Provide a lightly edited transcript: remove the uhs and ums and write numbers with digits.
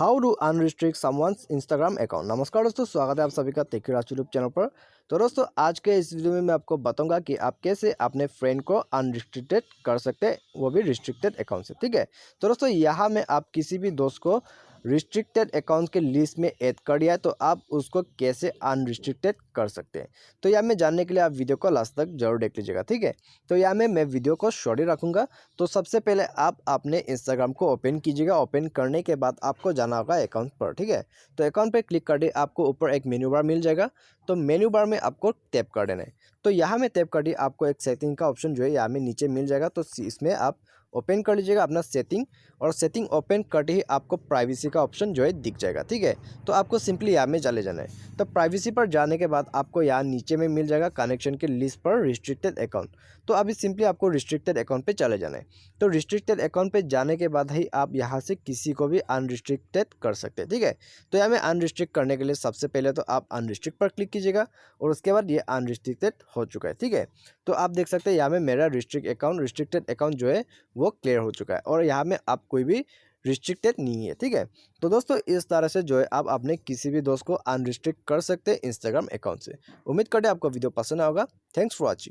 How do unrestrict someone's Instagram account. नमस्कार दोस्तों, स्वागत है आप सभी का टेक यूट्यूब चैनल पर। तो दोस्तों, आज के इस वीडियो में मैं आपको बताऊंगा कि आप कैसे अपने फ्रेंड को अनरिस्ट्रिक्टेड कर सकते हैं, वो भी रिस्ट्रिक्टेड अकाउंट से। ठीक है, तो दोस्तों यहाँ में आप किसी भी दोस्त को रिस्ट्रिक्टेड अकाउंट के लिस्ट में ऐड कर दिया है, तो आप उसको कैसे अनरिस्ट्रिक्टेड कर सकते हैं। तो यहाँ में जानने के लिए आप वीडियो को लास्ट तक जरूर देख लीजिएगा। ठीक है, तो यहाँ में मैं वीडियो को शॉर्ट ही रखूँगा। तो सबसे पहले आप अपने इंस्टाग्राम को ओपन कीजिएगा। ओपन करने के बाद आपको जाना होगा अकाउंट पर। ठीक है, तो अकाउंट पे क्लिक कर दिए, आपको ऊपर एक मेन्यू बार मिल जाएगा। तो मेन्यू बार में आपको टैप कर देना है। तो यहाँ में टैप कर दिए, आपको एक सेटिंग का ऑप्शन जो है यहाँ में नीचे मिल जाएगा। तो इसमें आप ओपन कर लीजिएगा अपना सेटिंग, और सेटिंग ओपन करते ही आपको प्राइवेसी का ऑप्शन जो है दिख जाएगा। ठीक है, तो आपको सिंपली यहाँ में चले जाना है। तो प्राइवेसी पर जाने के बाद आपको यहाँ नीचे में मिल जाएगा कनेक्शन के लिस्ट पर रिस्ट्रिक्टेड अकाउंट। तो अभी सिंपली आपको रिस्ट्रिक्टेड अकाउंट पे चले जाना है। तो रिस्ट्रिक्टेड अकाउंट पे जाने के बाद ही आप यहाँ से किसी को भी अनरिस्ट्रिक्टेड कर सकते हैं। ठीक है, तो यहाँ में अनरिस्ट्रिक्ट करने के लिए सबसे पहले तो आप अनरिस्ट्रिक्ट पर क्लिक कीजिएगा, और उसके बाद ये अनरिस्ट्रिक्टेड हो चुका है। ठीक है, तो आप देख सकते हैं यहाँ में मेरा रिस्ट्रिक्टेड अकाउंट जो है वो क्लियर हो चुका है, और यहाँ में आप कोई भी रिस्ट्रिक्टेड नहीं है। ठीक है, तो दोस्तों इस तरह से जो है आप अपने किसी भी दोस्त को अनरिस्ट्रिक्ट कर सकते हैं इंस्टाग्राम अकाउंट से। उम्मीद करते हैं आपको वीडियो पसंद आएगा। Thanks for watching.